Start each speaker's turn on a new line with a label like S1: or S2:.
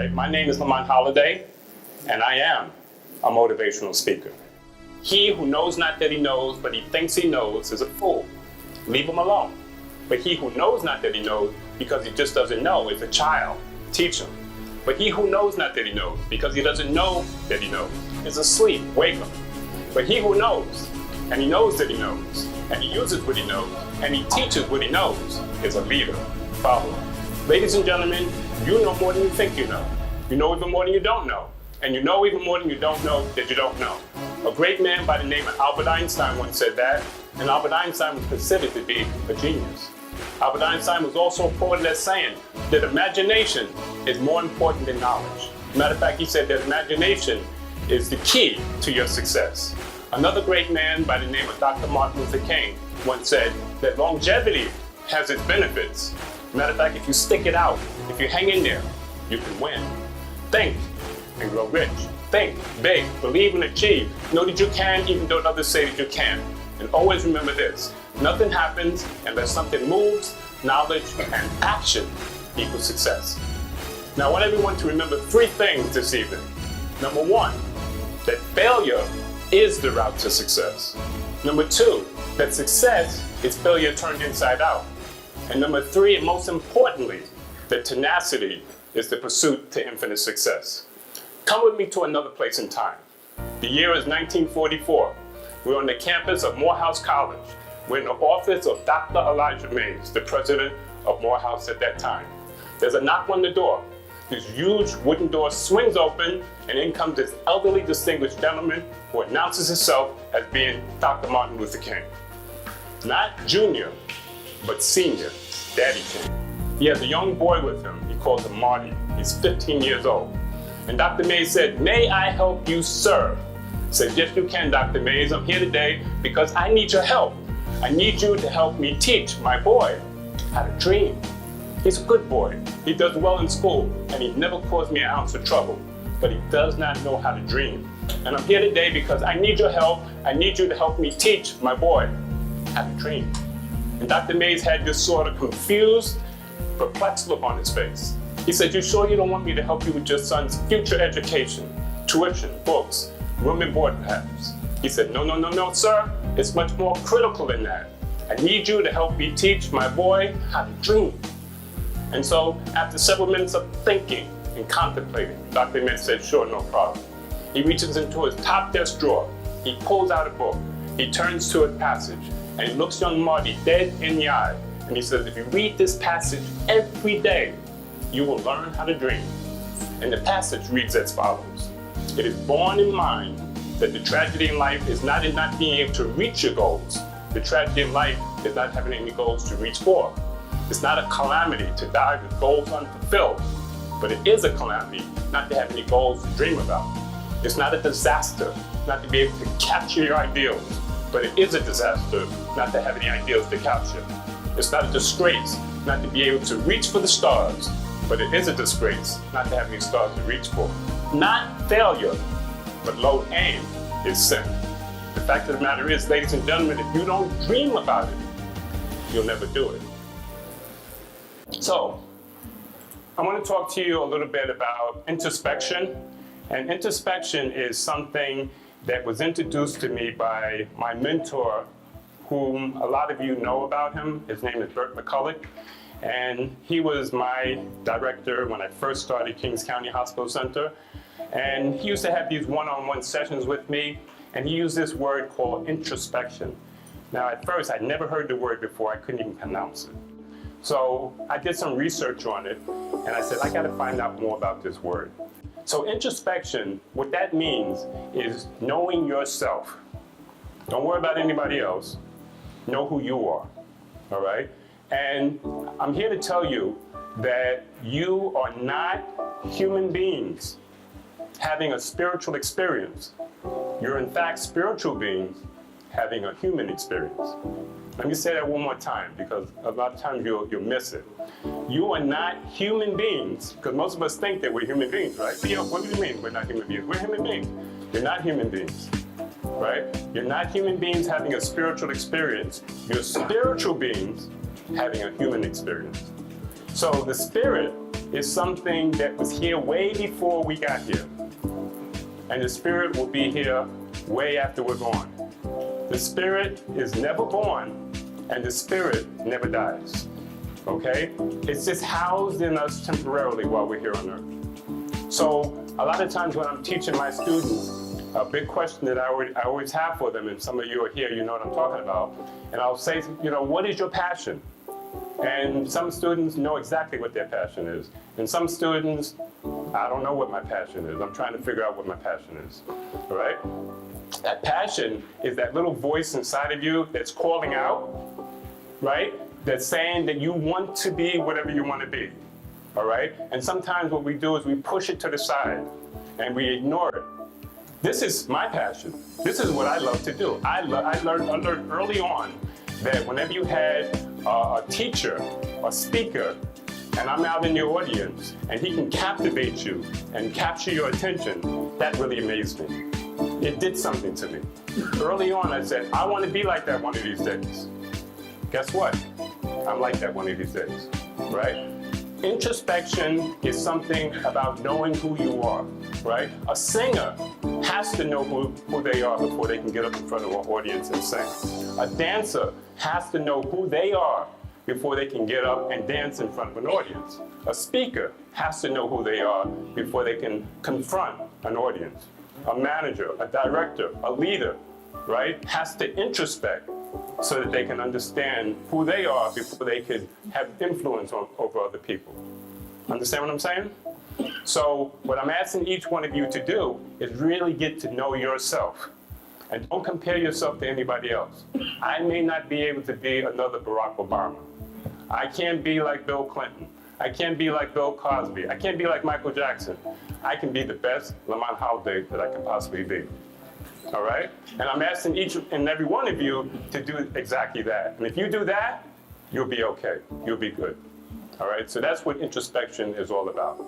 S1: right, my name is Lamont Holliday, and I am a motivational speaker. He who knows not that he knows, but he thinks he knows, is a fool. Leave him alone. But he who knows not that he knows, because he just doesn't know, is a child. Teach him. But he who knows not that he knows, because he doesn't know that he knows, is asleep. Wake him. But he who knows, and he knows that he knows, and he uses what he knows, and he teaches what he knows, is a leader. Follow him. Ladies and gentlemen, you know more than you think you know. You know even more than you don't know. And you know even more than you don't know that you don't know. A great man by the name of Albert Einstein once said that, and Albert Einstein was considered to be a genius. Albert Einstein was also quoted as saying that imagination is more important than knowledge. Matter of fact, he said that imagination is the key to your success. Another great man by the name of Dr. Martin Luther King once said that longevity has its benefits. Matter of fact, if you stick it out, if you hang in there, you can win. Think and grow rich. Think big, believe and achieve. Know that you can, even though others say that you can't. And always remember this, nothing happens unless something moves, knowledge, and action equals success. Now I want everyone to remember three things this evening. Number one, that failure is the route to success. Number two, that success is failure turned inside out. And number three, and most importantly, that tenacity is the pursuit to infinite success. Come with me to another place in time. The year is 1944. We're on the campus of Morehouse College. We're in the office of Dr. Elijah Mays, the president of Morehouse at that time. There's a knock on the door. This huge wooden door swings open, and in comes this elderly, distinguished gentleman who announces himself as being Dr. Martin Luther King. Not junior, but senior, Daddy King. He has a young boy with him. He calls him Marty. He's 15 years old. And Dr. Mays said, "May I help you, sir?" I said, "Yes, you can, Dr. Mays. I'm here today because I need your help. I need you to help me teach my boy how to dream. He's a good boy. He does well in school, and he never caused me an ounce of trouble. But he does not know how to dream. And I'm here today because I need your help. I need you to help me teach my boy how to dream." And Dr. Mays had this sort of confused, perplexed look on his face. He said, "You sure you don't want me to help you with your son's future education, tuition, books, room and board perhaps?" He said, No, sir. It's much more critical than that. I need you to help me teach my boy how to dream." And so after several minutes of thinking and contemplating, Dr. Mays said, "Sure, no problem." He reaches into his top desk drawer. He pulls out a book. He turns to a passage and he looks young Marty dead in the eye. And he says, "If you read this passage every day, you will learn how to dream." And the passage reads as follows. "It is borne in mind that the tragedy in life is not in not being able to reach your goals. The tragedy in life is not having any goals to reach for. It's not a calamity to die with goals unfulfilled, but it is a calamity not to have any goals to dream about. It's not a disaster not to be able to capture your ideals, but it is a disaster not to have any ideals to capture. It's not a disgrace not to be able to reach for the stars, but it is a disgrace not to have any stars to reach for. Not failure, but low aim is sin. The fact of the matter is, ladies and gentlemen, if you don't dream about it, you'll never do it." So, I want to talk to you a little bit about introspection. And introspection is something that was introduced to me by my mentor, whom a lot of you know about him. His name is Burt McCulloch. And he was my director when I first started Kings County Hospital Center. And he used to have these one-on-one sessions with me, and he used this word called introspection. Now at first, I'd never heard the word before, I couldn't even pronounce it. So I did some research on it, and I said, I gotta find out more about this word. So introspection, what that means is knowing yourself. Don't worry about anybody else. Know who you are, all right? And I'm here to tell you that you are not human beings having a spiritual experience. You're in fact spiritual beings having a human experience. Let me say that one more time, because a lot of times you'll miss it. You are not human beings, because most of us think that we're human beings, right? So, what do you mean we're not human beings? We're human beings. You're not human beings, right? You're not human beings having a spiritual experience. You're spiritual beings having a human experience. So the spirit is something that was here way before we got here. And the spirit will be here way after we're gone. The spirit is never born, and the spirit never dies. Okay? It's just housed in us temporarily while we're here on earth. So a lot of times when I'm teaching my students, a big question that I always have for them, and some of you are here, you know what I'm talking about, and I'll say, what is your passion? And some students know exactly what their passion is. And some students, I don't know what my passion is. I'm trying to figure out what my passion is, all right? That passion is that little voice inside of you that's calling out, right? That's saying that you want to be whatever you want to be, all right? And sometimes what we do is we push it to the side and we ignore it. This is my passion. This is what I love to do. I learned early on that whenever you had a teacher, a speaker, and I'm out in the audience, and he can captivate you and capture your attention, that really amazed me. It did something to me. Early on, I said, I want to be like that one of these days. Guess what? I'm like that one of these days, right? Introspection is something about knowing who you are, right? A singer has to know who they are before they can get up in front of an audience and sing. A dancer has to know who they are before they can get up and dance in front of an audience. A speaker has to know who they are before they can confront an audience. A manager, a director, a leader, right, has to introspect so that they can understand who they are before they could have influence over other people. Understand what I'm saying? So what I'm asking each one of you to do is really get to know yourself. And don't compare yourself to anybody else. I may not be able to be another Barack Obama. I can't be like Bill Clinton. I can't be like Bill Cosby. I can't be like Michael Jackson. I can be the best Lamont Holliday that I can possibly be. All right? And I'm asking each and every one of you to do exactly that. And if you do that, you'll be okay. You'll be good. All right? So that's what introspection is all about.